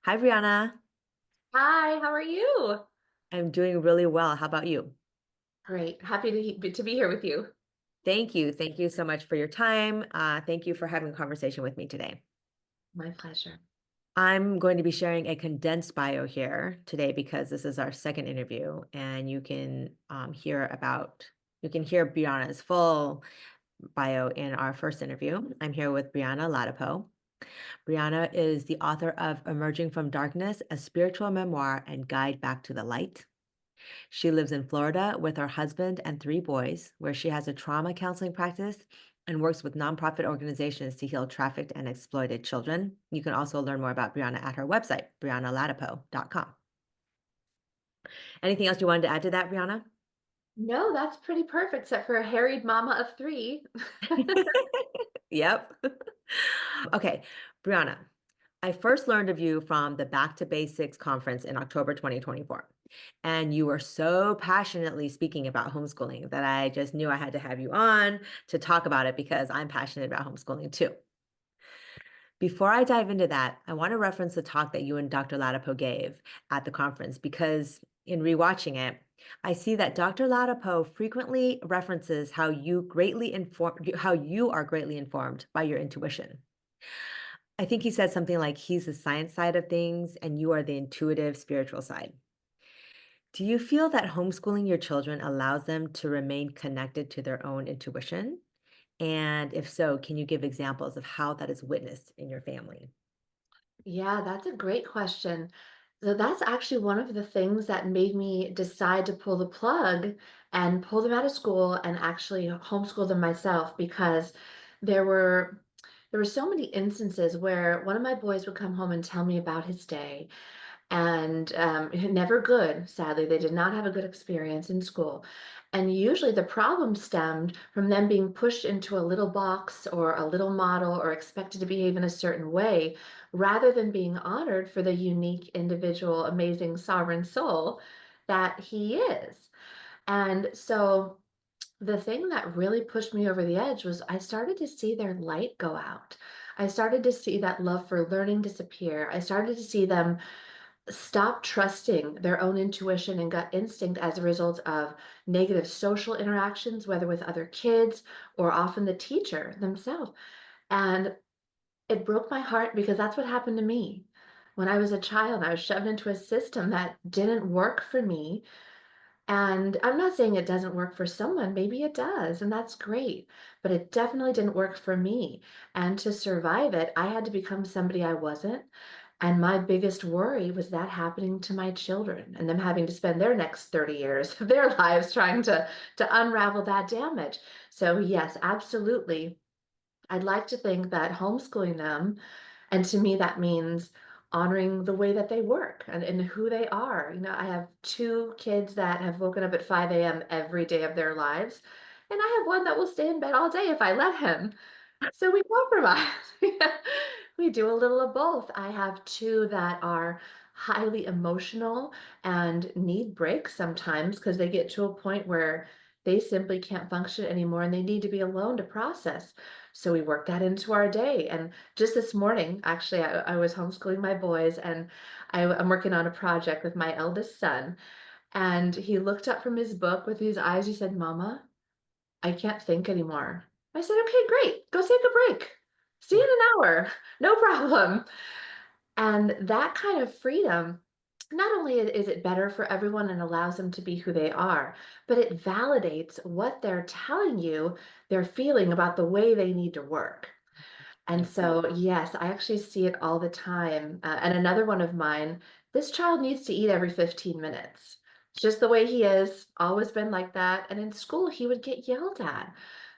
Hi, Brianna. Hi, how are you? I'm doing really well. How about you? Great. Happy to be here with you. Thank you. Thank you so much for your time. Thank you for having a conversation with me today. My pleasure. I'm going to be sharing a condensed bio here today because this is our second interview, and you can hear Brianna's full bio in our first interview. I'm here with Brianna Ladapo. Brianna is the author of Emerging from Darkness, a spiritual memoir and guide back to the light. She lives in Florida with her husband and three boys, where she has a trauma counseling practice and works with nonprofit organizations to heal trafficked and exploited children. You can also learn more about Brianna at her website, briannaladapo.com. Anything else you wanted to add to that, Brianna? No, that's pretty perfect, except for a harried mama of three. Yep. Okay, Brianna, I first learned of you from the Back to Basics conference in October 2024. And you were so passionately speaking about homeschooling that I just knew I had to have you on to talk about it because I'm passionate about homeschooling too. Before I dive into that, I want to reference the talk that you and Dr. Ladapo gave at the conference because in rewatching it, I see that Dr. Ladapo frequently references how you are greatly informed by your intuition. I think he said something like he's the science side of things and you are the intuitive spiritual side. Do you feel that homeschooling your children allows them to remain connected to their own intuition? And if so, can you give examples of how that is witnessed in your family? Yeah, that's a great question. So that's actually one of the things that made me decide to pull the plug and pull them out of school and actually homeschool them myself because there were there were so many instances where one of my boys would come home and tell me about his day and never good. Sadly, they did not have a good experience in school. And usually the problem stemmed from them being pushed into a little box or a little model or expected to behave in a certain way, rather than being honored for the unique, individual, amazing, sovereign soul that he is. And so the thing that really pushed me over the edge was I started to see their light go out. I started to see that love for learning disappear. I started to see them stop trusting their own intuition and gut instinct as a result of negative social interactions, whether with other kids or often the teacher themselves. And it broke my heart because that's what happened to me. When I was a child, I was shoved into a system that didn't work for me. And I'm not saying it doesn't work for someone, maybe it does, and that's great, but it definitely didn't work for me. And to survive it, I had to become somebody I wasn't. And my biggest worry was that happening to my children and them having to spend their next 30 years of their lives trying to unravel that damage. So yes, absolutely. I'd like to think that homeschooling them, and to me, that means honoring the way that they work and who they are. You know, I have two kids that have woken up at 5 a.m. every day of their lives, and I have one that will stay in bed all day if I let him. So we compromise. Yeah. We do a little of both. I have two that are highly emotional and need breaks sometimes because they get to a point where they simply can't function anymore and they need to be alone to process. So we work that into our day. And just this morning, actually, I was homeschooling my boys and I'm working on a project with my eldest son. And he looked up from his book with his eyes. He said, Mama, I can't think anymore. I said, okay, great. Go take a break. See you in an hour. No problem. And that kind of freedom, not only is it better for everyone and allows them to be who they are, but it validates what they're telling you they're feeling about the way they need to work. And so, yes, I actually see it all the time. And another one of mine, this child needs to eat every 15 minutes. It's just the way he is, always been like that. And in school, he would get yelled at.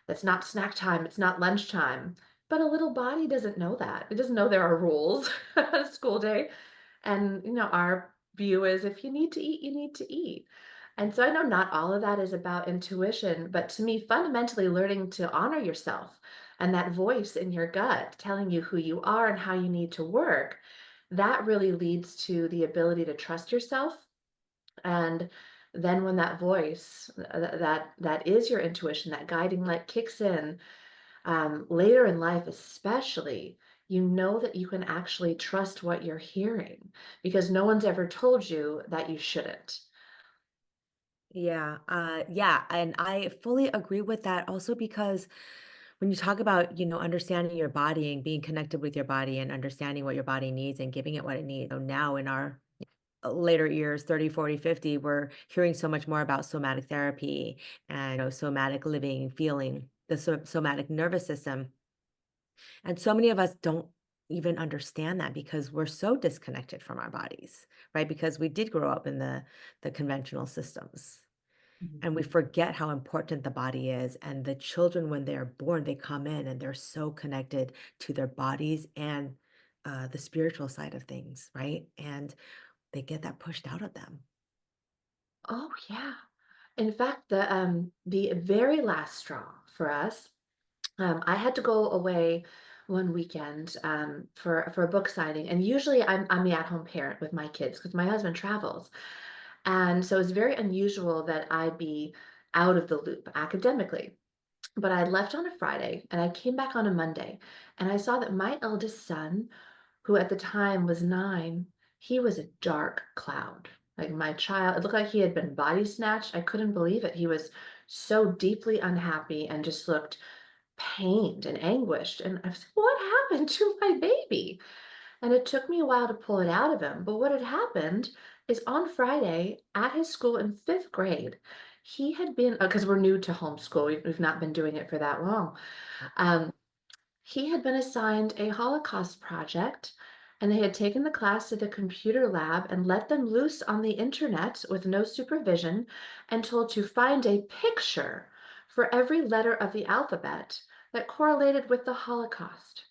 It's not snack time, it's not lunchtime. But a little body doesn't know that. It doesn't know there are rules on a school day. And, you know, our view is if you need to eat, you need to eat. And so I know not all of that is about intuition, but to me, fundamentally learning to honor yourself and that voice in your gut telling you who you are and how you need to work, that really leads to the ability to trust yourself. And then when that voice, that is your intuition, that guiding light kicks in, later in life especially, you know that you can actually trust what you're hearing because no one's ever told you that you shouldn't. Yeah, and I fully agree with that also because when you talk about, understanding your body and being connected with your body and understanding what your body needs and giving it what it needs. So now in our later years, 30, 40, 50, we're hearing so much more about somatic therapy and somatic living, feeling, the somatic nervous system. And so many of us don't even understand that because we're so disconnected from our bodies, right? Because we did grow up in the conventional systems. And we forget how important the body is. And the children, when they're born, they come in and they're so connected to their bodies and the spiritual side of things, right? And they get that pushed out of them. Oh, yeah. In fact, the very last straw for us, I had to go away one weekend for a book signing, and usually I'm the at-home parent with my kids because my husband travels, and so it's very unusual that I be out of the loop academically. But I left on a Friday and I came back on a Monday, and I saw that my eldest son, who at the time was 9, he was a dark cloud. Like my child, it looked like he had been body snatched. I couldn't believe it. He was so deeply unhappy and just looked pained and anguished. And I was like, what happened to my baby? And it took me a while to pull it out of him. But what had happened is on Friday at his school in 5th grade, he had been, because we're new to homeschool, we've not been doing it for that long. Um, he had been assigned a Holocaust project, and they had taken the class to the computer lab and let them loose on the internet with no supervision and told to find a picture for every letter of the alphabet that correlated with the Holocaust.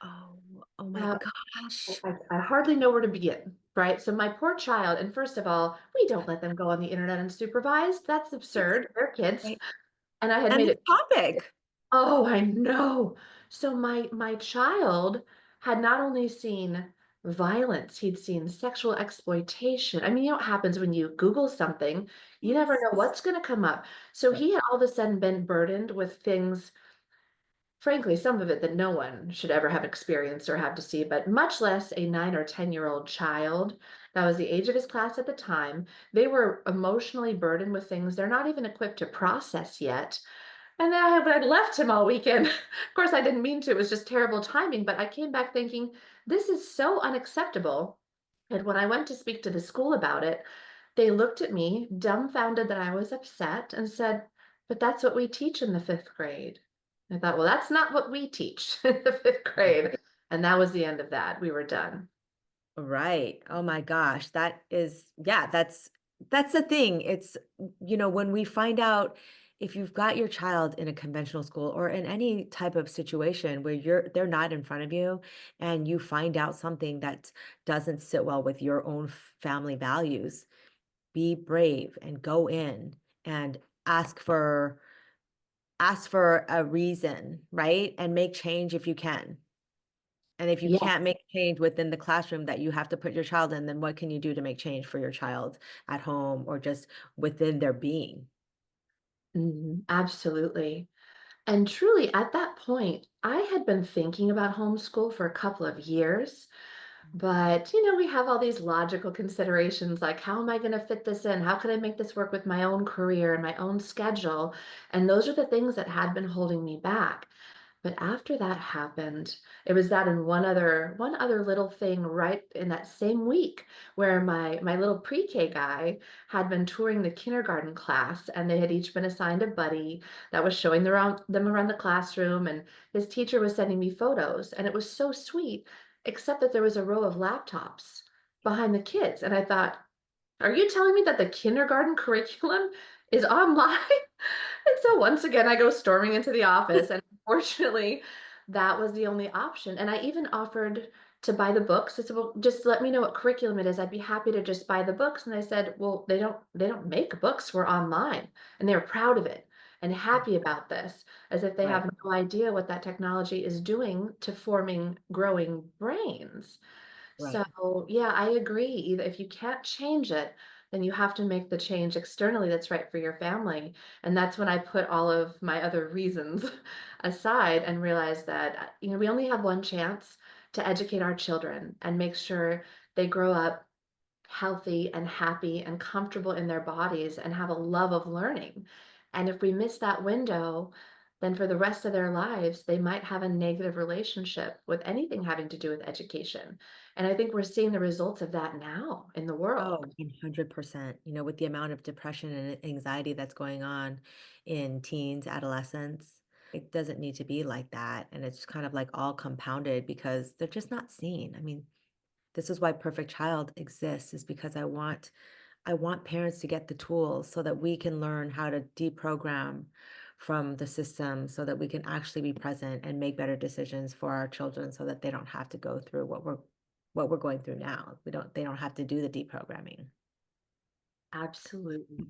Oh my Now, gosh. I hardly know where to begin, right? So, my poor child, and first of all, we don't let them go on the internet unsupervised. That's It's absurd. They're kids. right. And I had And made this it. topic. Oh, I know. So my child had not only seen violence, he'd seen sexual exploitation. I mean, what happens when you Google something, you never Yes. know what's going to come up. So he had all of a sudden been burdened with things, frankly, some of it that no one should ever have experienced or have to see, but much less a 9 or 10-year-old child. That was the age of his class at the time. They were emotionally burdened with things they're not even equipped to process yet. And then I'd left him all weekend. Of course, I didn't mean to. It was just terrible timing. But I came back thinking, this is so unacceptable. And when I went to speak to the school about it, they looked at me, dumbfounded that I was upset, and said, but that's what we teach in the 5th grade. I thought, well, that's not what we teach in the 5th grade. And that was the end of that. We were done. Right. Oh my gosh. That is, yeah, that's the thing. It's, when we find out if you've got your child in a conventional school or in any type of situation where they're not in front of you and you find out something that doesn't sit well with your own family values, be brave and go in and ask for ask for a reason, right? And make change if you can. And if you Yeah. can't make change within the classroom that you have to put your child in, then what can you do to make change for your child at home or just within their being? Absolutely. And truly, at that point, I had been thinking about homeschool for a couple of years. But, we have all these logical considerations like, how am I going to fit this in? How can I make this work with my own career and my own schedule? And those are the things that had been holding me back. But after that happened, it was that and one other little thing right in that same week where my little pre-K guy had been touring the kindergarten class and they had each been assigned a buddy that was showing them around the classroom and his teacher was sending me photos and it was so sweet, except that there was a row of laptops behind the kids. And I thought, are you telling me that the kindergarten curriculum is online? And so once again, I go storming into the office, and unfortunately, that was the only option. And I even offered to buy the books. I said, "Well, just let me know what curriculum it is. I'd be happy to just buy the books." And they said, "Well, they don't make books. We're online." And they were proud of it and happy about this, as if they Right, have no idea what that technology is doing to forming growing brains. right. So, yeah, I agree. Either if you can't change it, then you have to make the change externally that's right for your family. And that's when I put all of my other reasons aside and realized that, we only have one chance to educate our children and make sure they grow up healthy and happy and comfortable in their bodies and have a love of learning. And if we miss that window, then for the rest of their lives, they might have a negative relationship with anything having to do with education. And I think we're seeing the results of that now in the world. Oh, 100%. With the amount of depression and anxiety that's going on in teens, adolescents, it doesn't need to be like that. And it's kind of like all compounded because they're just not seen. I mean, this is why Perfect Child exists, is because I want parents to get the tools so that we can learn how to deprogram from the system so that we can actually be present and make better decisions for our children so that they don't have to go through what we're going through now. They don't have to do the deprogramming. Absolutely.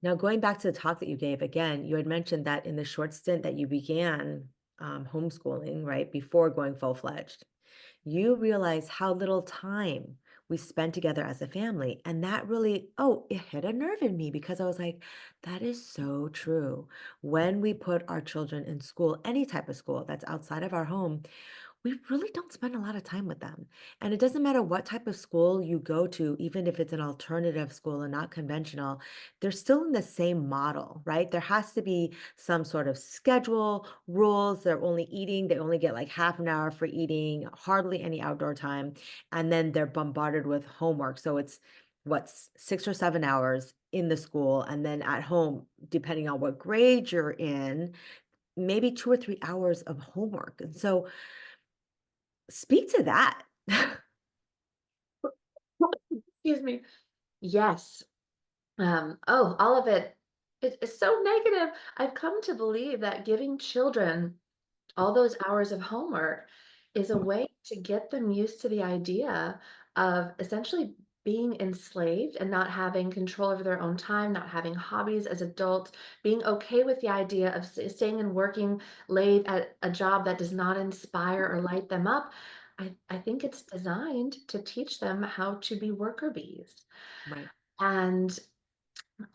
Now, going back to the talk that you gave, again, you had mentioned that in the short stint that you began homeschooling, right, before going full fledged, you realize how little time we spend together as a family. And that really, oh, it hit a nerve in me because I was like, that is so true. When we put our children in school, any type of school that's outside of our home, we really don't spend a lot of time with them. And it doesn't matter what type of school you go to, even if it's an alternative school and not conventional, they're still in the same model, right? There has to be some sort of schedule, rules. They only get like half an hour for eating, hardly any outdoor time. And then they're bombarded with homework. So it's what's 6 or 7 hours in the school. And then at home, depending on what grade you're in, maybe 2 or 3 hours of homework. And so speak to that. Excuse me. Yes. All of it is so negative. I've come to believe that giving children all those hours of homework is a way to get them used to the idea of essentially being enslaved and not having control over their own time, not having hobbies as adults, being okay with the idea of staying and working late at a job that does not inspire or light them up. I think it's designed to teach them how to be worker bees. Right. And,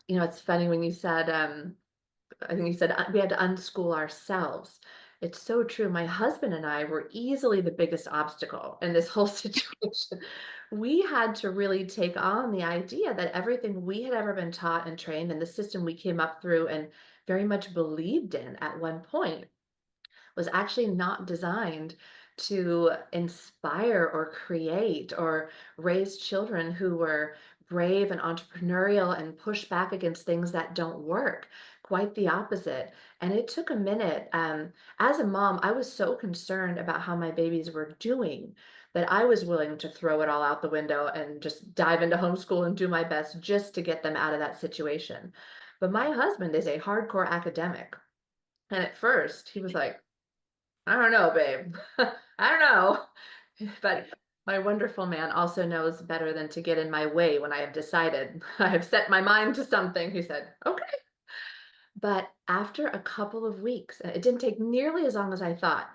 it's funny when you said, I think you said we had to unschool ourselves. It's so true. My husband and I were easily the biggest obstacle in this whole situation. We had to really take on the idea that everything we had ever been taught and trained and the system we came up through and very much believed in at one point was actually not designed to inspire or create or raise children who were brave and entrepreneurial and push back against things that don't work. Quite the opposite. And it took a minute. As a mom, I was so concerned about how my babies were doing that I was willing to throw it all out the window and just dive into homeschool and do my best just to get them out of that situation. But my husband is a hardcore academic. And at first, he was like, I don't know, babe. I don't know. But my wonderful man also knows better than to get in my way when I have decided I have set my mind to something. He said, okay. But after a couple of weeks, it didn't take nearly as long as I thought.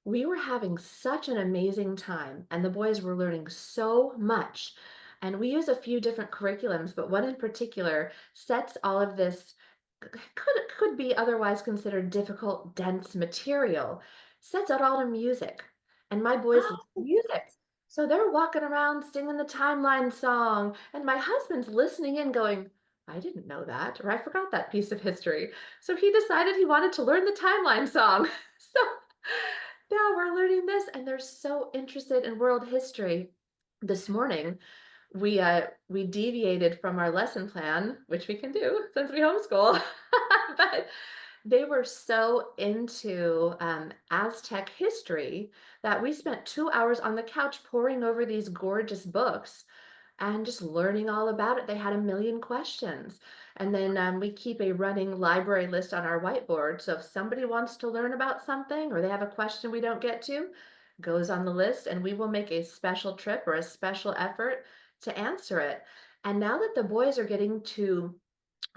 We were having such an amazing time, and the boys were learning so much. And we use a few different curriculums, but one in particular sets all of this could be otherwise considered difficult, dense material, sets out all to music. And my boys love Oh, music. So they're walking around singing the timeline song, and my husband's listening in going, I didn't know that, or I forgot that piece of history. So he decided he wanted to learn the timeline song. So now we're learning this, and they're so interested in world history. This morning, we deviated from our lesson plan, which we can do since we homeschool. But they were so into Aztec history that we spent 2 hours on the couch poring over these gorgeous books and just learning all about it. They had a million questions. And then we keep a running library list on our whiteboard. So if somebody wants to learn about something or they have a question we don't get to, goes on the list and we will make a special trip or a special effort to answer it. And now that the boys are getting to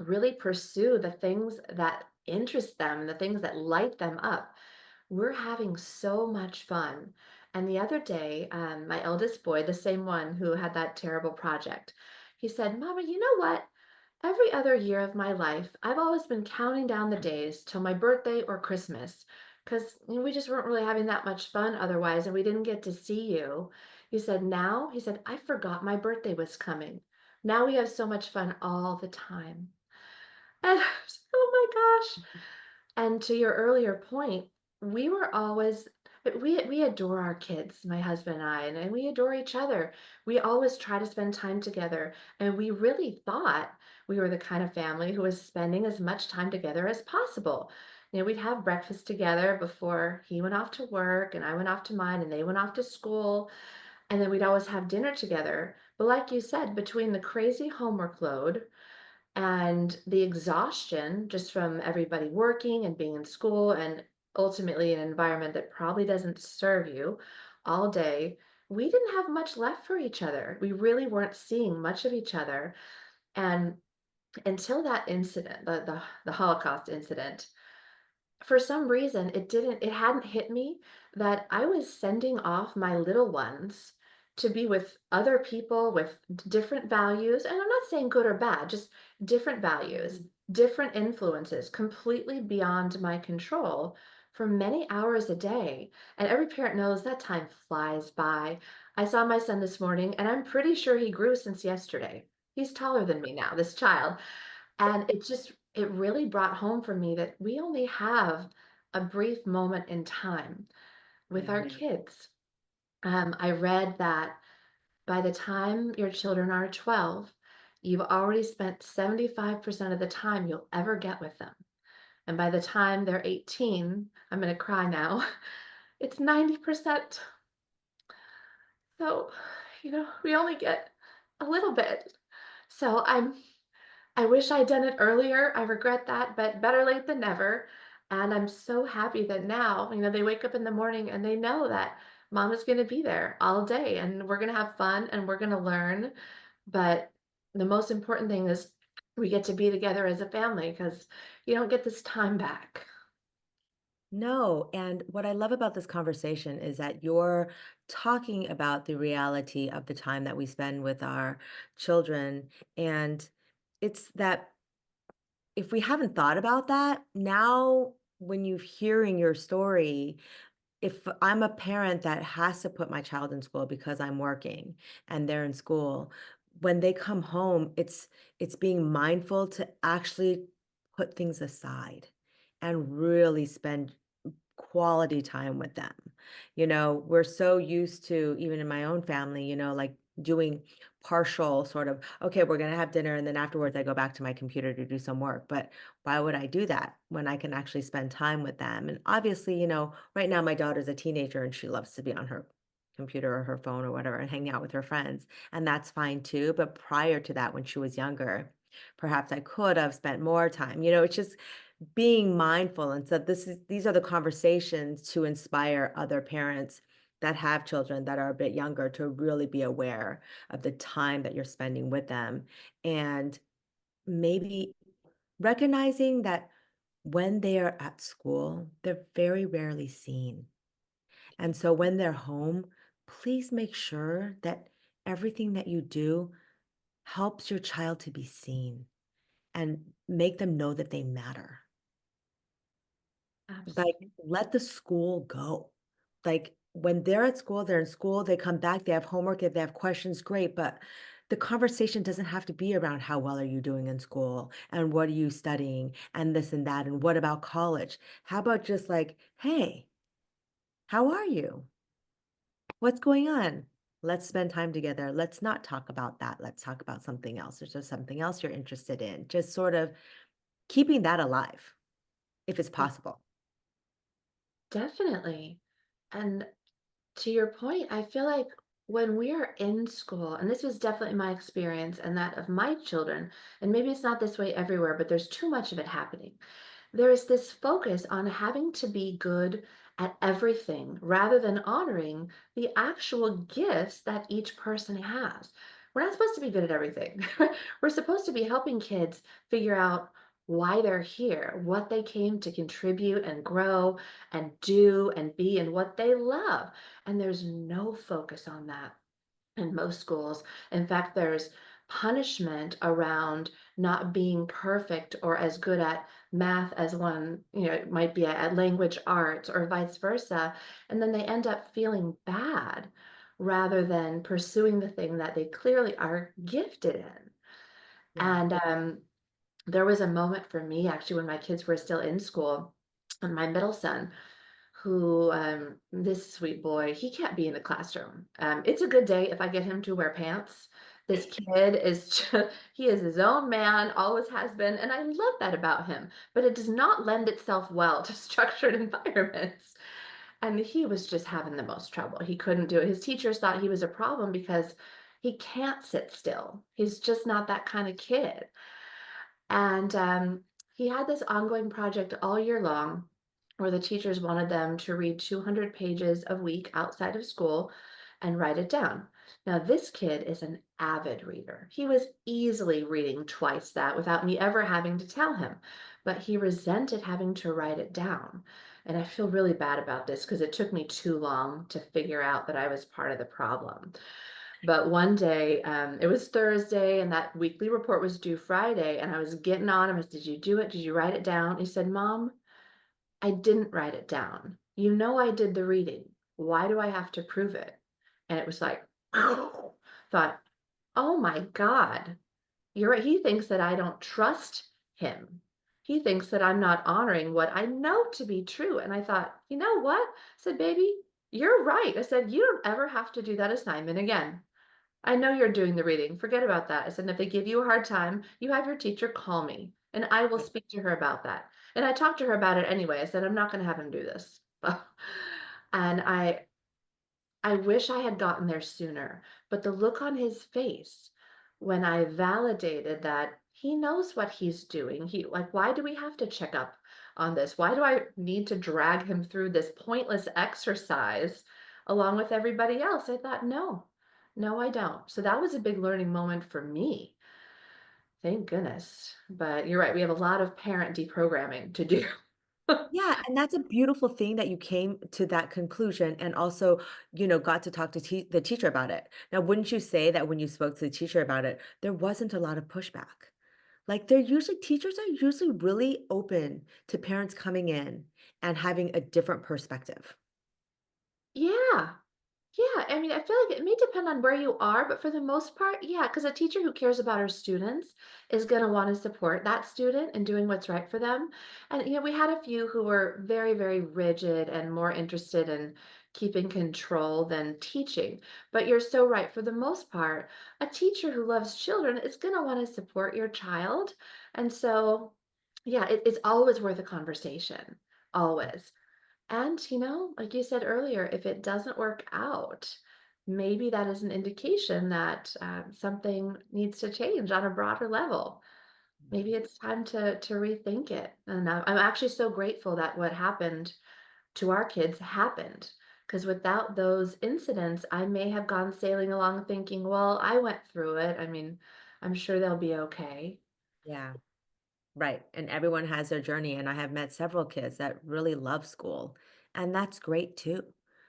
really pursue the things that interest them, the things that light them up, we're having so much fun. And the other day, my eldest boy, the same one who had that terrible project, He said, Mama, you know what? Every other year of my life, I've always been counting down the days till my birthday or Christmas because we just weren't really having that much fun otherwise, and we didn't get to see you. He said, now, he said, I forgot my birthday was coming. Now we have so much fun all the time. And oh my gosh. And to your earlier point, we were always we adore our kids, my husband and I, and we adore each other. We always try to spend time together, and we really thought we were the kind of family who was spending as much time together as possible. We'd have breakfast together before he went off to work and I went off to mine and they went off to school, and then we'd always have dinner together. But like you said, between the crazy homework load and the exhaustion just from everybody working and being in school and ultimately an environment that probably doesn't serve you all day, we didn't have much left for each other. We really weren't seeing much of each other. And until that incident, the Holocaust incident, for some reason, it hadn't hit me that I was sending off my little ones to be with other people with different values, and I'm not saying good or bad, just different values, different influences, completely beyond my control for many hours a day. And every parent knows that time flies by. I saw my son this morning, and I'm pretty sure he grew since yesterday. He's taller than me now, this child. And it really brought home for me that we only have a brief moment in time with our Mhm. kids. I read that by the time your children are 12, you've already spent 75% of the time you'll ever get with them. And by the time they're 18, I'm going to cry now, it's 90%. So, we only get a little bit. So I wish I'd done it earlier. I regret that, but better late than never. And I'm so happy that now, they wake up in the morning and they know that mom is going to be there all day and we're going to have fun and we're going to learn. But the most important thing is we get to be together as a family because you don't get this time back. No, and what I love about this conversation is that you're talking about the reality of the time that we spend with our children, and it's that if we haven't thought about that, now when you're hearing your story, if I'm a parent that has to put my child in school because I'm working and they're in school, when they come home, it's being mindful to actually put things aside and really spend quality time with them. We're so used to, even in my own family, like doing partial sort of, okay, we're going to have dinner and then afterwards I go back to my computer to do some work. But why would I do that when I can actually spend time with them? And obviously, right now my daughter's a teenager and she loves to be on her computer or her phone or whatever and hang out with her friends. And that's fine too. But prior to that, when she was younger, perhaps I could have spent more time. It's just being mindful, and so these are the conversations to inspire other parents that have children that are a bit younger to really be aware of the time that you're spending with them, and maybe recognizing that when they are at school, they're very rarely seen. And so when they're home, please make sure that everything that you do helps your child to be seen and make them know that they matter. Like, Absolutely. let the school go. Like, when they're at school, they're in school, they come back, they have homework, if they have questions, great, but the conversation doesn't have to be around how well are you doing in school, and what are you studying, and this and that, and what about college? How about just like, "Hey, how are you? What's going on? Let's spend time together. Let's not talk about that. Let's talk about something else. Is there something else you're interested in?" Just sort of keeping that alive, if it's possible. Definitely. And to your point, I feel like when we are in school, and this was definitely my experience and that of my children, and maybe it's not this way everywhere, but there's too much of it happening. There is this focus on having to be good at everything rather than honoring the actual gifts that each person has. We're not supposed to be good at everything. We're supposed to be helping kids figure out why they're here, what they came to contribute and grow and do and be, and what they love. And there's no focus on that in most schools. In fact, there's punishment around not being perfect or as good at math as one, might be at language arts or vice versa. And then they end up feeling bad rather than pursuing the thing that they clearly are gifted in. Yeah. And there was a moment for me actually when my kids were still in school, and my middle son, who this sweet boy, he can't be in the classroom. It's a good day if I get him to wear pants. This kid is just, he is his own man, always has been, and I love that about him. But it does not lend itself well to structured environments. And he was just having the most trouble. He couldn't do it. His teachers thought he was a problem because he can't sit still. He's just not that kind of kid. And he had this ongoing project all year long where the teachers wanted them to read 200 pages a week outside of school and write it down. Now, this kid is an avid reader. He was easily reading twice that without me ever having to tell him, but he resented having to write it down. And I feel really bad about this because it took me too long to figure out that I was part of the problem. But one day, it was Thursday, and that weekly report was due Friday, and I was getting on him. I said, "Did you do it? Did you write it down?" He said, "Mom, I didn't write it down. You know I did the reading. Why do I have to prove it?" And it was like, thought, "Oh my God, you're right." He thinks that I don't trust him. He thinks that I'm not honoring what I know to be true. And I thought, you know what? I said, "Baby, you're right." I said, "You don't ever have to do that assignment again. I know you're doing the reading. Forget about that." I said, "And if they give you a hard time, you have your teacher call me and I will speak to her about that." And I talked to her about it anyway. I said, "I'm not going to have him do this." And I wish I had gotten there sooner, but the look on his face when I validated that he knows what he's doing. He like, why do we have to check up on this? Why do I need to drag him through this pointless exercise along with everybody else? I thought, no, no, I don't. So that was a big learning moment for me. Thank goodness. But you're right, we have a lot of parent deprogramming to do. Yeah, and that's a beautiful thing that you came to that conclusion and also, got to talk to the teacher about it. Now, wouldn't you say that when you spoke to the teacher about it, there wasn't a lot of pushback? Like teachers are usually really open to parents coming in and having a different perspective. Yeah. Yeah, I mean, I feel like it may depend on where you are, but for the most part, yeah, because a teacher who cares about her students is going to want to support that student and doing what's right for them. And, we had a few who were very, very rigid and more interested in keeping control than teaching. But you're so right. For the most part, a teacher who loves children is going to want to support your child. And so, yeah, it's always worth a conversation, always. And, like you said earlier, if it doesn't work out, maybe that is an indication that something needs to change on a broader level. Maybe it's time to rethink it. And I'm actually so grateful that what happened to our kids happened. Because without those incidents, I may have gone sailing along thinking, well, I went through it. I mean, I'm sure they'll be okay. Yeah. Right, and everyone has their journey, and I have met several kids that really love school, and that's great too.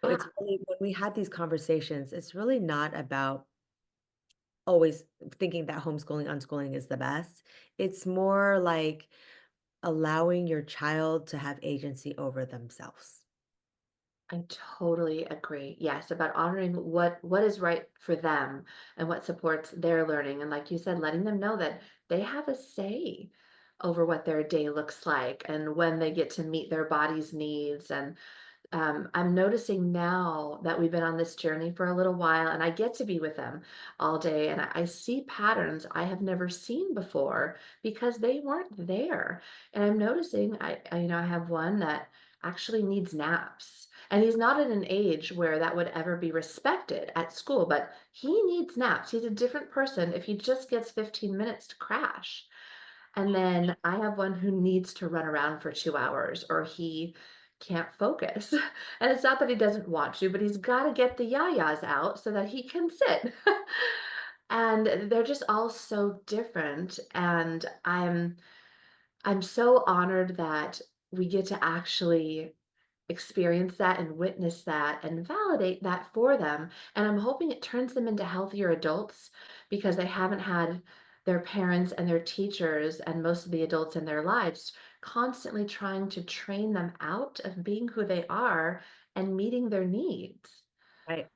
So it's Yeah, really when we have these conversations, it's really not about always thinking that homeschooling, unschooling is the best. It's more like allowing your child to have agency over themselves. I totally agree. Yes, about honoring what is right for them and what supports their learning. And like you said, letting them know that they have a say over what their day looks like and when they get to meet their body's needs. And I'm noticing now that we've been on this journey for a little while and I get to be with them all day and I see patterns I have never seen before because they weren't there. And I'm noticing I have one that actually needs naps. And he's not at an age where that would ever be respected at school, but he needs naps. He's a different person if he just gets 15 minutes to crash. And then I have one who needs to run around for 2 hours or he can't focus. And it's not that he doesn't want to, but he's gotta get the yayas out so that he can sit. And they're just all so different, and I'm so honored that we get to actually experience that and witness that and validate that for them. And I'm hoping it turns them into healthier adults because they haven't had their parents and their teachers and most of the adults in their lives constantly trying to train them out of being who they are and meeting their needs. Right.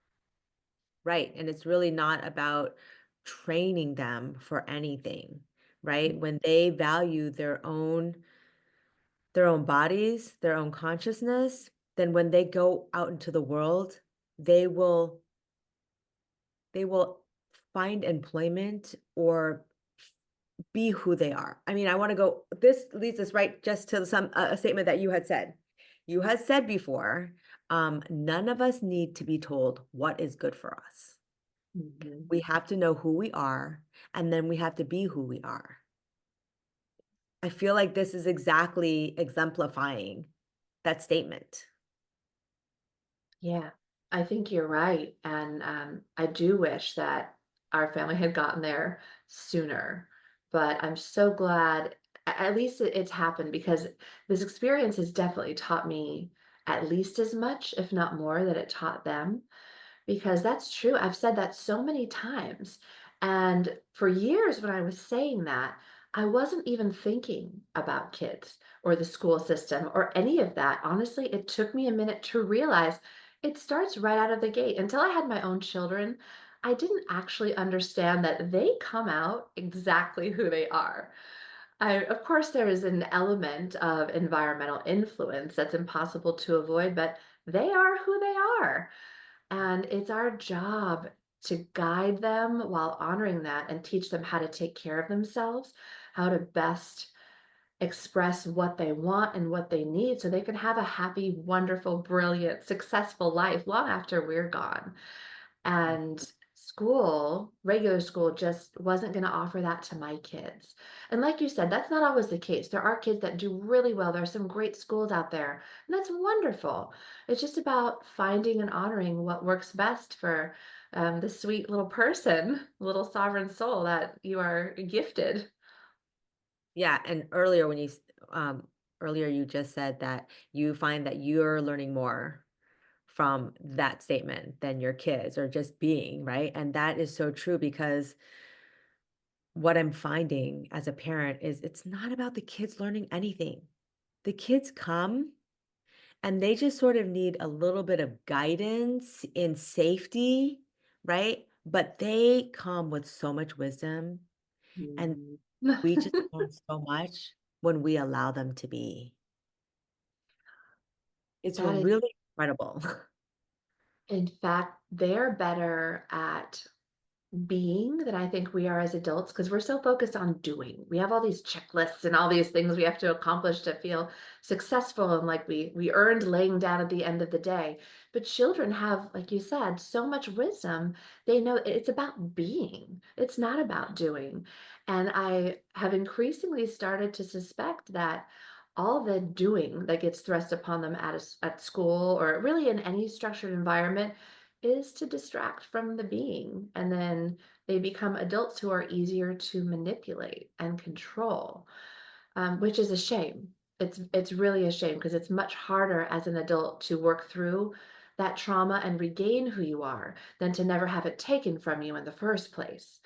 Right. And it's really not about training them for anything, right? When they value their own bodies, their own consciousness, then when they go out into the world, they will they will find employment or be who they are. I mean, I want to go this leads us right just to some a statement that you had said. You had said before, none of us need to be told what is good for us. Mhm. We have to know who we are, and then we have to be who we are. I feel like this is exactly exemplifying that statement. Yeah, I think you're right. And I do wish that our family had gotten there sooner. But I'm so glad, at least it's happened because this experience has definitely taught me at least as much, if not more, that it taught them. Because that's true. I've said that so many times. And for years, when I was saying that, I wasn't even thinking about kids or the school system or any of that. Honestly, it took me a minute to realize it starts right out of the gate. Until I had my own children, I didn't actually understand that they come out exactly who they are. Of course, there is an element of environmental influence that's impossible to avoid, but they are who they are. And it's our job to guide them while honoring that and teach them how to take care of themselves, how to best express what they want and what they need so they can have a happy, wonderful, brilliant, successful life long after we're gone. And school, regular school, just wasn't going to offer that to my kids. And like you said, that's not always the case. There are kids that do really well. There are some great schools out there, and that's wonderful. It's just about finding and honoring what works best for the sweet little person, little sovereign soul that you are gifted. Yeah, and earlier you just said that you find that you're learning more from that statement than your kids or just being, right? And that is so true because what I'm finding as a parent is it's not about the kids learning anything. The kids come and they just sort of need a little bit of guidance in safety, right? But they come with so much wisdom, and Mhm. we just learn so much when we allow them to be. It's That is, really incredible. in fact, they're better at being than I think we are as adults because we're so focused on doing. We have all these checklists and all these things we have to accomplish to feel successful and like we earned laying down at the end of the day. But children have, like you said, so much wisdom. They know it's about being. It's not about doing. And I have increasingly started to suspect that all the doing that gets thrust upon them at school or really in any structured environment is to distract from the being. And then they become adults who are easier to manipulate and control, which is a shame. It's really a shame because it's much harder as an adult to work through that trauma and regain who you are than to never have it taken from you in the first place.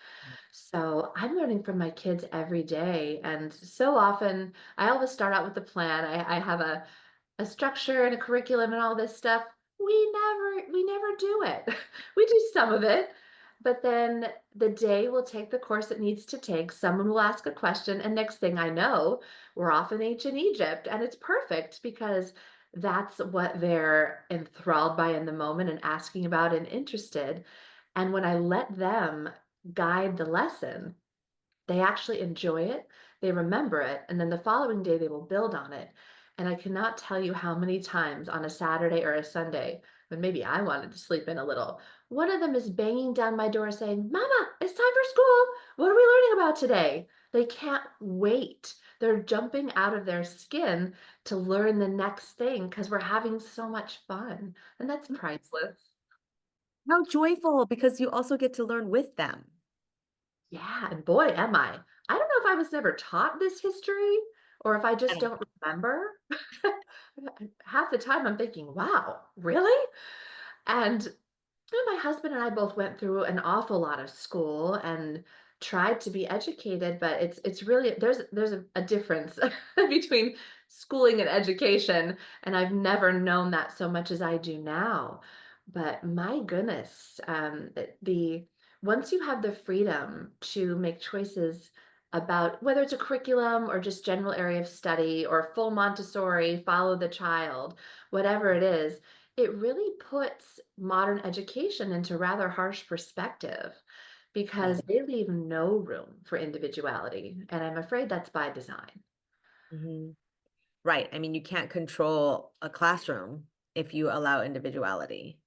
So I'm learning from my kids every day. And so often I always start out with a plan. I have a structure and a curriculum and all this stuff. We never do it. We do some of it, but then the day will take the course it needs to take. Someone will ask a question, and next thing I know, we're off in ancient Egypt, and it's perfect because that's what they're enthralled by in the moment and asking about and interested. And when I let them guide the lesson, they actually enjoy it, they remember it, and then the following day they will build on it. And I cannot tell you how many times on a Saturday or a Sunday, when maybe I wanted to sleep in a little, one of them is banging down my door saying, Mama, it's time for school. What are we learning about today? They can't wait. They're jumping out of their skin to learn the next thing because we're having so much fun. And that's priceless. How joyful because you also get to learn with them. Yeah, and boy, am I. I don't know if I was ever taught this history, or if I just Yeah. don't remember, half the time I'm thinking, wow, really? And my husband and I both went through an awful lot of school and tried to be educated, but it's really there's a difference between schooling and education, and I've never known that so much as I do now. But my goodness, the once you have the freedom to make choices about whether it's a curriculum or just general area of study or full Montessori, follow the child, whatever it is, it really puts modern education into rather harsh perspective Yeah. because they leave no room for individuality, and I'm afraid that's by design. Mhm. Right. I mean, you can't control a classroom if you allow individuality.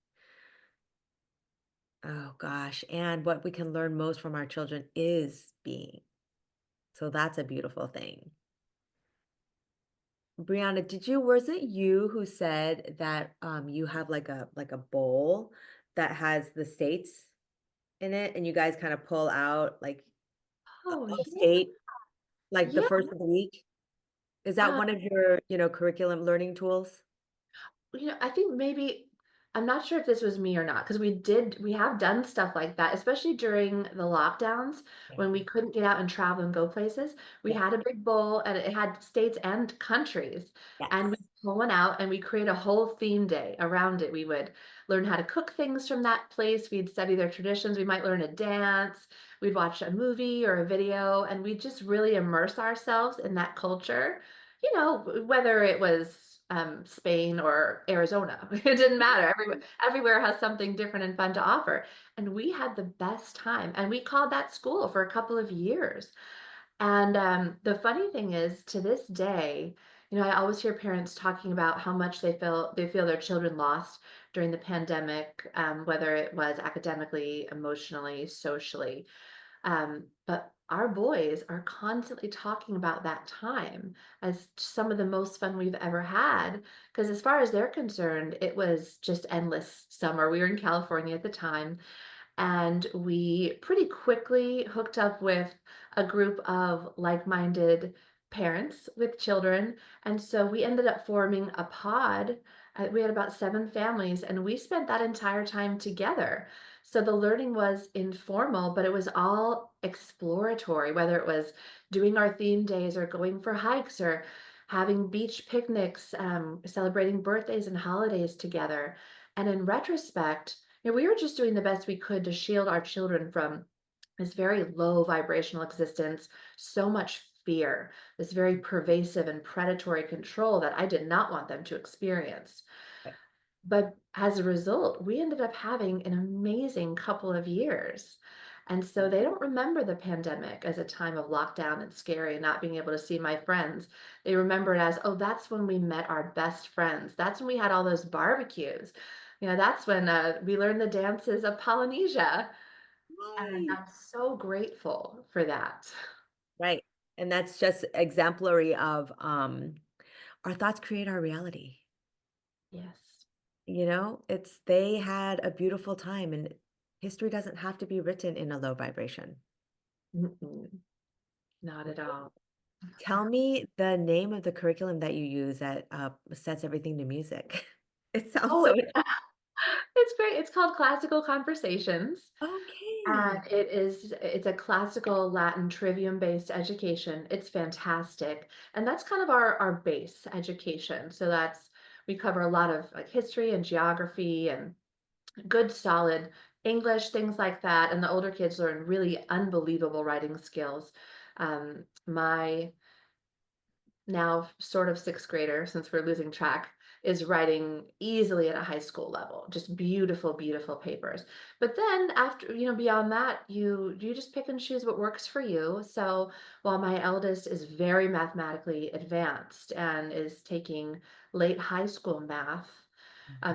Oh gosh. And what we can learn most from our children is being. So that's a beautiful thing. Brianna, was it you who said that you have like a bowl that has the states in it and you guys kind of pull out like Oh, a yeah. state like the Yeah, first of the week? Is that uh, one of your, curriculum learning tools? I think maybe I'm not sure if this was me or not because we have done stuff like that, especially during the lockdowns Yeah. when we couldn't get out and travel and go places. We Yeah. had a big bowl and it had states and countries, and we Yes. pull one out and we create a whole theme day around it. We would learn how to cook things from that place. We'd study their traditions. We might learn a dance. We'd watch a movie or a video, and we'd just really immerse ourselves in that culture. Whether it was Spain or Arizona, it didn't matter. Everywhere has something different and fun to offer. And we had the best time. And we called that school for a couple of years. And the funny thing is, to this day, I always hear parents talking about how much they feel their children lost during the pandemic, whether it was academically, emotionally, socially. But our boys are constantly talking about that time as some of the most fun we've ever had. Because as far as they're concerned, it was just endless summer. We were in California at the time, and we pretty quickly hooked up with a group of like-minded parents with children, and so we ended up forming a pod. We had about 7 families, and we spent that entire time together. So the learning was informal, but it was all exploratory, whether it was doing our theme days or going for hikes or having beach picnics, celebrating birthdays and holidays together. And in retrospect, we were just doing the best we could to shield our children from this very low vibrational existence, so much fear, this very pervasive and predatory control that I did not want them to experience. Right. But as a result, we ended up having an amazing couple of years. And so they don't remember the pandemic as a time of lockdown and scary and not being able to see my friends. They remember it as, oh, that's when we met our best friends. That's when we had all those barbecues. That's when we learned the dances of Polynesia. And Right. I'm so grateful for that. Right. And that's just exemplary of our thoughts create our reality. Yes. It's they had a beautiful time and history doesn't have to be written in a low vibration. Mm-mm, not at all. Tell me the name of the curriculum that you use that sets everything to music. It sounds Oh, so it's great. It's called Classical Conversations. okay. And it's a classical Latin trivium-based education. It's fantastic. And that's kind of our base education. So we cover a lot of like history and geography and good solid English, things like that. And the older kids learn really unbelievable writing skills. My now sort of sixth grader, since we're losing track, is writing easily at a high school level. Just beautiful, beautiful papers. But then after, beyond that, you just pick and choose what works for you. So while my eldest is very mathematically advanced and is taking late high school math,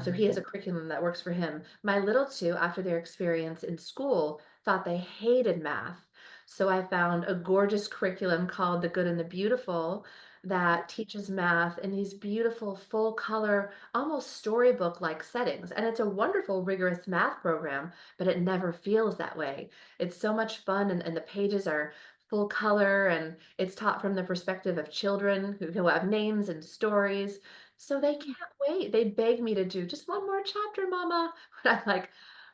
so he Mhm. has a curriculum that works for him. My little two, after their experience in school, thought they hated math. So I found a gorgeous curriculum called The Good and the Beautiful that teaches math in these beautiful full color, almost storybook like settings. And it's a wonderful, rigorous math program, but it never feels that way. It's so much fun, and the pages are full color, and it's taught from the perspective of children who have names and stories. So they Oh can't wait. They beg me to do just one more chapter, Mama. But I'm like,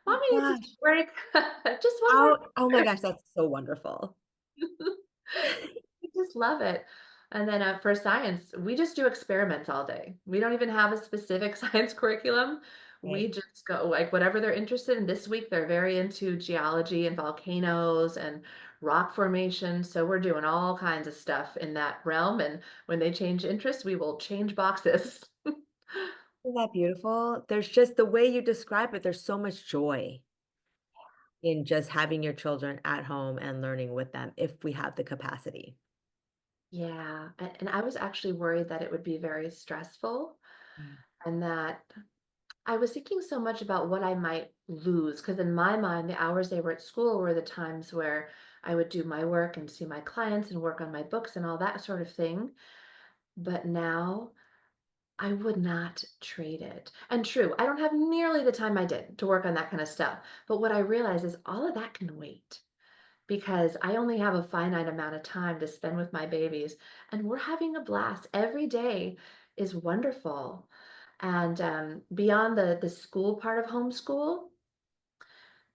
my Mommy needs to take gosh. a break. Just one more Oh my chapter. gosh, that's so wonderful. We just love it. And then for science, we just do experiments all day. We don't even have a specific science curriculum. We Right. just go like whatever they're interested in. This week, they're very into geology and volcanoes and rock formation. So we're doing all kinds of stuff in that realm. And when they change interests, we will change boxes. Isn't that beautiful? There's just the way you describe it, there's so much joy in just having your children at home and learning with them if we have the capacity. Yeah. And I was actually worried that it would be very stressful Mm. and that I was thinking so much about what I might lose because in my mind, the hours they were at school were the times where I would do my work and see my clients and work on my books and all that sort of thing. But now I would not trade it. And true, I don't have nearly the time I did to work on that kind of stuff. But what I realize is all of that can wait because I only have a finite amount of time to spend with my babies, and we're having a blast. Every day is wonderful. And beyond the school part of homeschool,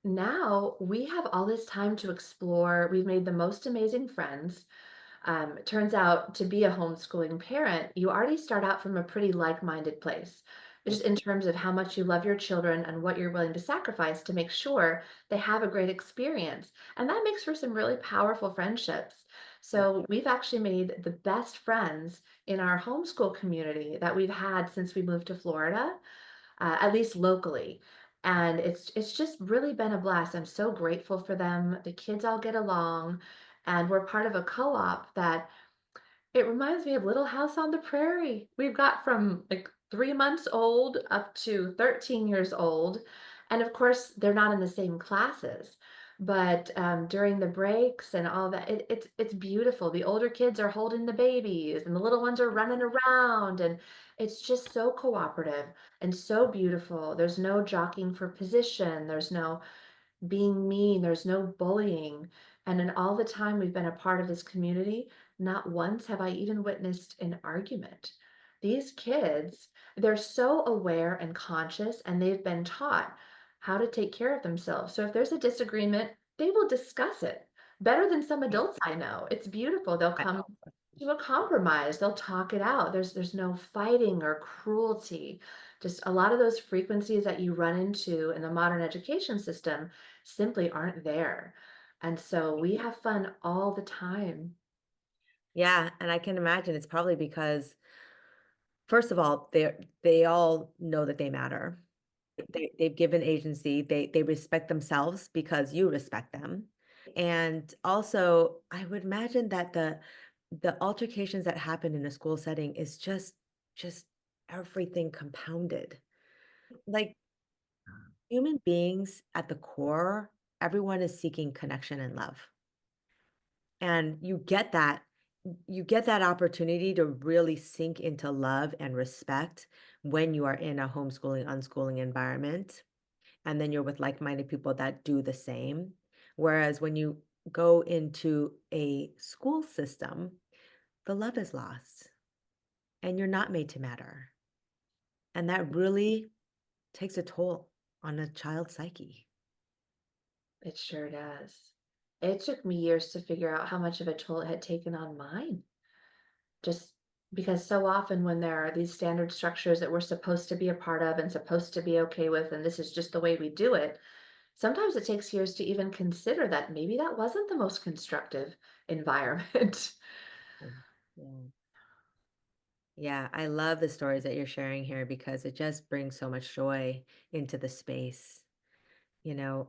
now we have all this time to explore. We've made the most amazing friends. It turns out to be a homeschooling parent, you already start out from a pretty like-minded place, Right. just in terms of how much you love your children and what you're willing to sacrifice to make sure they have a great experience. And that makes for some really powerful friendships. Right. So we've actually made the best friends in our homeschool community that we've had since we moved to Florida, at least locally. And it's just really been a blast. I'm so grateful for them. The kids all get along, and we're part of a co-op that it reminds me of Little House on the Prairie. We've got from like 3 months old up to 13 years old. And of course, they're not in the same classes. But during the breaks and all that, it's beautiful. The older kids are holding the babies, and the little ones are running around, and it's just so cooperative and so beautiful. There's no jockeying for position. There's no being mean, there's no bullying. And in all the time we've been a part of this community, not once have I even witnessed an argument. These kids, they're so aware and conscious, and they've been taught how to take care of themselves. So if there's a disagreement, they will discuss it better than some Right. adults I know. It's beautiful. They'll I come to a compromise. They'll talk it out. There's no fighting or cruelty. Just a lot of those frequencies that you run into in the modern education system simply aren't there. And so we have fun all the time. Yeah, and I can imagine it's probably because, first of all, they all know that they matter. They've given agency, they respect themselves because you respect them. And also, I would imagine that the altercations that happen in a school setting is just everything compounded. Like, human beings at the core, everyone is seeking connection and love. And you get that opportunity to really sink into love and respect when you are in a homeschooling, unschooling environment, and then you're with like-minded people that do the same. Whereas when you go into a school system, the love is lost and you're not made to matter. And that really takes a toll on a child's psyche. It sure does. It took me years to figure out how much of a toll it had taken on mine. Just because so often when there are these standard structures that we're supposed to be a part of and supposed to be okay with, and this is just the way we do it, sometimes it takes years to even consider that maybe that wasn't the most constructive environment. Mm. Yeah. Yeah, I love the stories that you're sharing here because it just brings so much joy into the space. You know,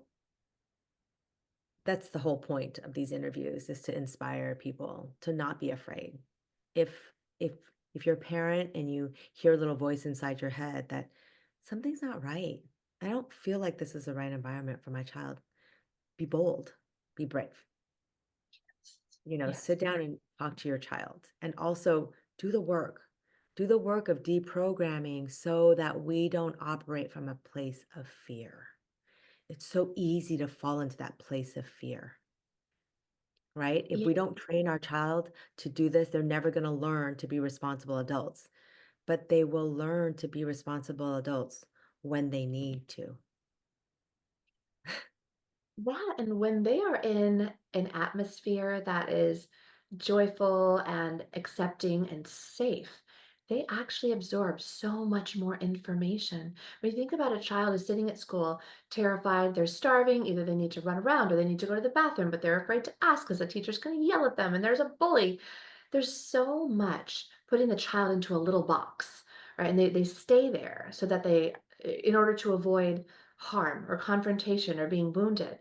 that's the whole point of these interviews is to inspire people to not be afraid. If if if you're a parent and you hear a little voice inside your head that something's not right, I don't feel like this is the right environment for my child, be bold, be brave. Yes, Sit down and talk to your child and also do the work. Do the work of deprogramming so that we don't operate from a place of fear. It's so easy to fall into that place of fear. right? If Yeah, we don't train our child to do this, they're never going to learn to be responsible adults, but they will learn to be responsible adults when they need to. that and when they are in an atmosphere that is joyful and accepting and safe, they actually absorb so much more information. When you think about a child who's sitting at school, terrified, they're starving, either they need to run around or they need to go to the bathroom, but they're afraid to ask because the teacher's going to yell at them and there's a bully. There's so much putting the child into a little box, right? And they stay there so that in order to avoid harm or confrontation or being wounded.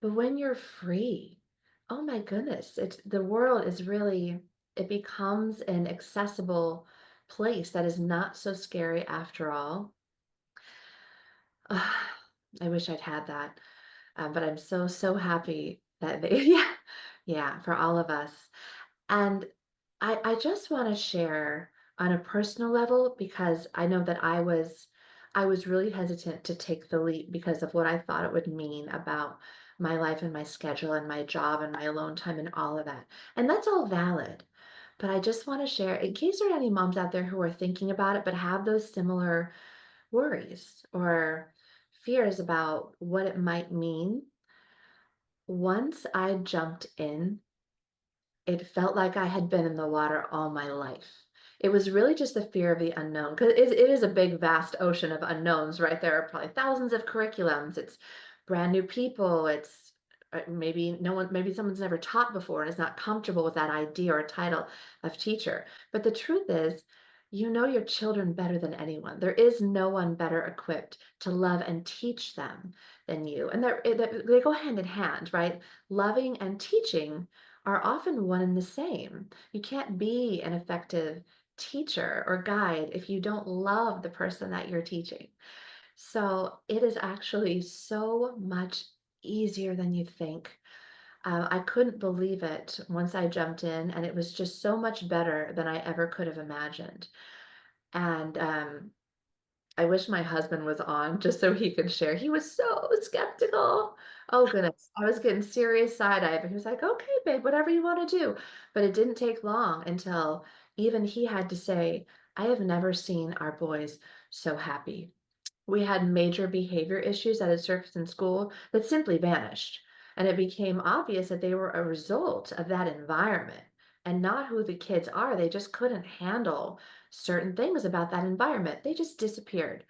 But when you're free, oh my goodness, the world is really, it becomes an accessible place that is not so scary after all. Ah, I wish I'd had that. But I'm so, so happy that they, yeah, yeah, for all of us. And I just want to share on a personal level because I know that I was really hesitant to take the leap because of what I thought it would mean about my life and my schedule and my job and my alone time and all of that. And that's all valid. But I just want to share in case there are any moms out there who are thinking about it but have those similar worries or fears about what it might mean. Once I jumped in, it felt like I had been in the water all my life. It was really just the fear of the unknown, 'cause it is a big, vast ocean of unknowns, right? There are probably thousands of curriculums. It's brand new people. It's maybe someone's never taught before and is not comfortable with that idea or title of teacher. But the truth is, you know your children better than anyone. There is no one better equipped to love and teach them than you. And they go hand in hand, right? Loving and teaching are often one and the same. You can't be an effective teacher or guide if you don't love the person that you're teaching. So it is actually so much easier than you think. I couldn't believe it once I jumped in, and it was just so much better than I ever could have imagined. And I wish my husband was on just so he could share. He was so skeptical. Oh goodness. I was getting serious side eye, but he was like, okay, babe, whatever you want to do. But it didn't take long until even he had to say, I have never seen our boys so happy. We had major behavior issues that had surfaced in school that simply vanished. And it became obvious that they were a result of that environment and not who the kids are. They just couldn't handle certain things about that environment. They just disappeared.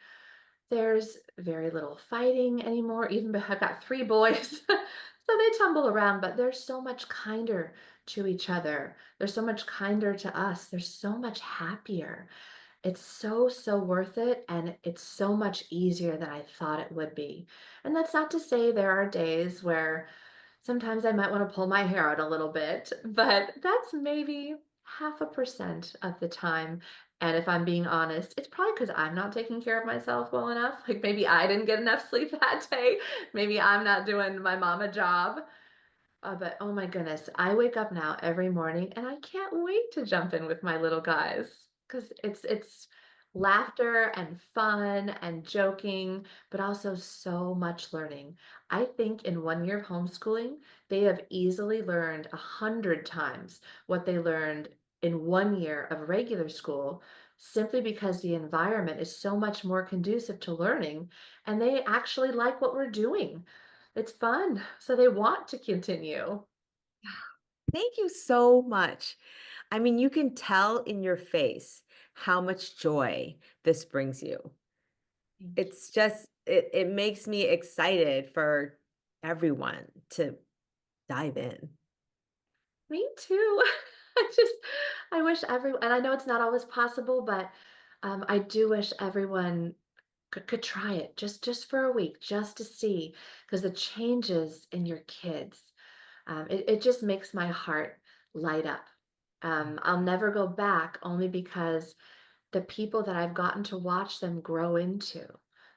There's very little fighting anymore. Even I've got three boys, so they tumble around, but they're so much kinder to each other. They're so much kinder to us. They're so much happier. It's so, so worth it, and it's so much easier than I thought it would be. And that's not to say there are days where sometimes I might want to pull my hair out a little bit, but that's maybe 0.5% of the time. And if I'm being honest, it's probably because I'm not taking care of myself well enough. Like maybe I didn't get enough sleep that day. Maybe I'm not doing my mama job. But oh my goodness, I wake up now every morning and I can't wait to jump in with my little guys because it's laughter and fun and joking, but also so much learning. I think in 1 year of homeschooling, they have easily learned 100 times what they learned in 1 year of regular school, simply because the environment is so much more conducive to learning and they actually like what we're doing. It's fun, so they want to continue. Thank you so much. I mean, you can tell in your face how much joy this brings you. Thank you. It's just it makes me excited for everyone to dive in. Me too. I just I wish everyone, and I know it's not always possible, but, I do wish everyone could try it just for a week, just to see, because the changes in your kids, it just makes my heart light up. I'll never go back only because the people that I've gotten to watch them grow into,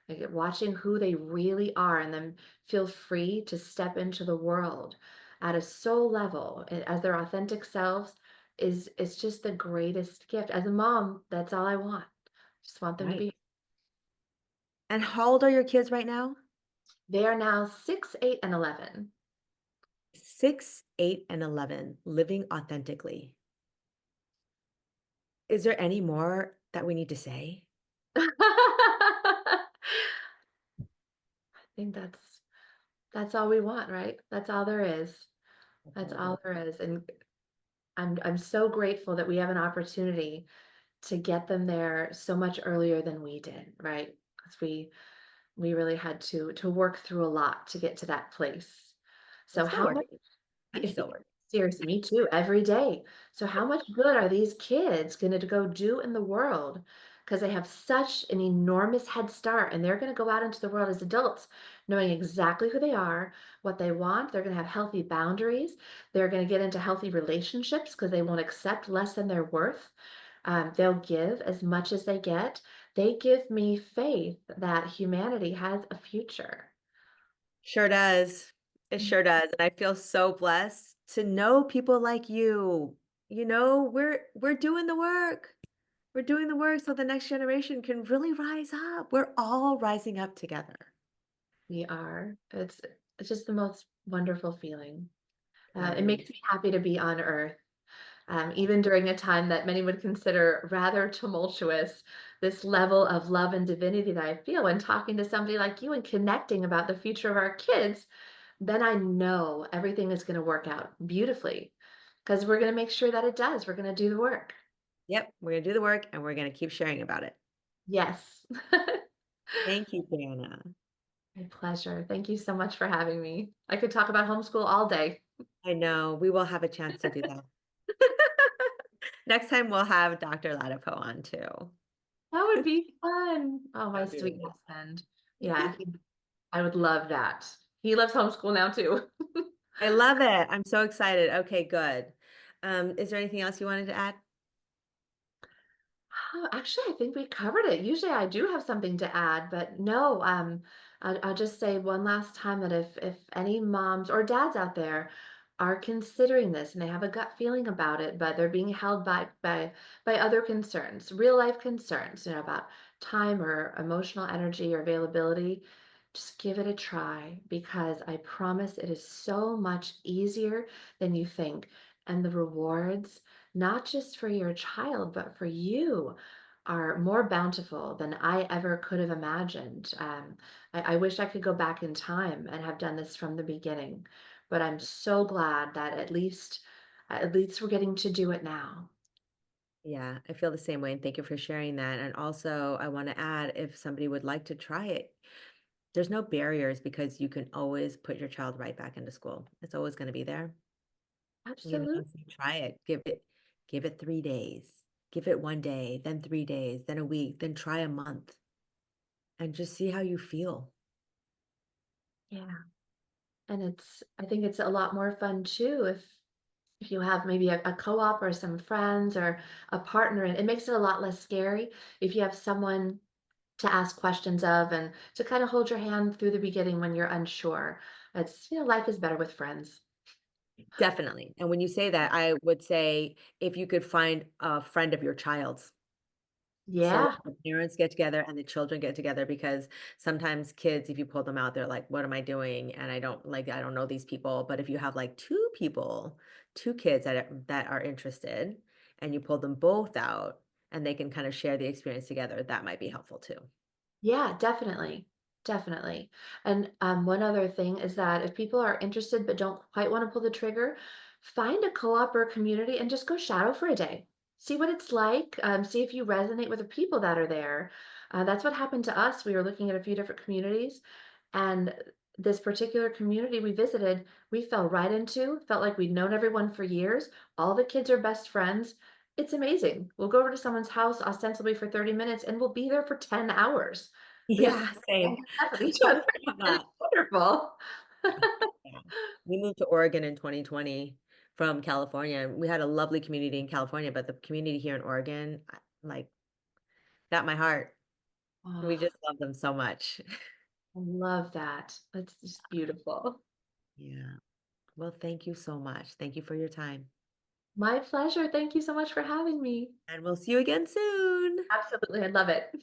like watching who they really are and then feel free to step into the world at a soul level as their authentic selves is just the greatest gift. As a mom, that's all I want. Just want them to Right. be. And how old are your kids right now? They are now 6, 8, and 11. 6, 8, and 11, living authentically. Is there any more that we need to say? I think that's all we want, right? That's all there is. That's That's all there all is. there is, and I'm so grateful that we have an opportunity to get them there so much earlier than we did, right? Because we really had to work through a lot to get to that place. I'm So still how much working. I'm still working. seriously, me too, every day. So how much good are these kids gonna to go do in the world? Because they have such an enormous head start and they're gonna go out into the world as adults, knowing exactly who they are, what they want. They're gonna have healthy boundaries. They're gonna get into healthy relationships because they won't accept less than their worth. They'll give as much as they get. They give me faith that humanity has a future. Sure does. It Mm. sure does, and I feel so blessed to know people like you. We're doing the work. We're doing the work so the next generation can really rise up. We're all rising up together. We are. It's just the most wonderful feeling. It It really makes me happy to be on Earth, even during a time that many would consider rather tumultuous. This level of love and divinity that I feel when talking to somebody like you and connecting about the future of our kids, then I know everything is going to work out beautifully because we're going to make sure that it does. We're going to do the work. Yep, we're gonna do the work and we're gonna keep sharing about it. Yes. Thank you, Brianna. My pleasure. Thank you so much for having me. I could talk about homeschool all day. I know, we will have a chance to do that. Next time, we'll have Dr. Ladapo on too. That would be fun. Oh, my That'd be sweet really husband. Yeah, I would love that. He loves homeschool now too. I love it. I'm so excited. Okay, good. Is there anything else you wanted to add? Oh, actually, I think we covered it. Usually I do have something to add, but no, I'll just say one last time that if any moms or dads out there are considering this and they have a gut feeling about it, but they're being held by other concerns, real life concerns, about time or emotional energy or availability, just give it a try because I promise it is so much easier than you think. And the rewards not just for your child, but for you, are more bountiful than I ever could have imagined. I wish I could go back in time and have done this from the beginning, but I'm so glad that at least we're getting to do it now. Yeah, I feel the same way, and thank you for sharing that. And also, I want to add if somebody would like to try it, there's no barriers because you can always put your child right back into school. It's always going to be there. Absolutely. So try it. Give it 3 days. Give it 1 day, then 3 days, then a week, then try a month and just see how you feel. Yeah. And I think it's a lot more fun too if you have maybe a co-op or some friends or a partner, and it makes it a lot less scary if you have someone to ask questions of and to kind of hold your hand through the beginning when you're unsure. Life is better with friends. Definitely. And when you say that, I would say if you could find a friend of your child's. So like Yeah. the parents get together and the children get together because sometimes kids, if you pull them out, they're like, "What am I doing?" And I don't know these people. But if you have like 2 people, 2 kids that are interested and you pull them both out and they can kind of share the experience together, that might be helpful too. Yeah, definitely. Definitely. And one other thing is that if people are interested but don't quite want to pull the trigger, find a co-op or a community and just go shadow for a day. See what it's like. See if you resonate with the people that are there. That's what happened to us. We were looking at a few different communities, and this particular community we visited, we fell right into, felt like we'd known everyone for years. All the kids are best friends. It's amazing. We'll go over to someone's house ostensibly for 30 minutes and we'll be there for 10 hours because Yeah, same. we have stuff with each I other. love It's that. wonderful. Yeah. We moved to Oregon in 2020 from California, and we had a lovely community in California, but the community here in Oregon, like, got my heart. We Oh, just love them so much. I love that. That's just beautiful. Yeah. Well, thank you so much. Thank you for your time, My pleasure. Thank you so much for having me. and we'll see you again soon. Absolutely. I love it.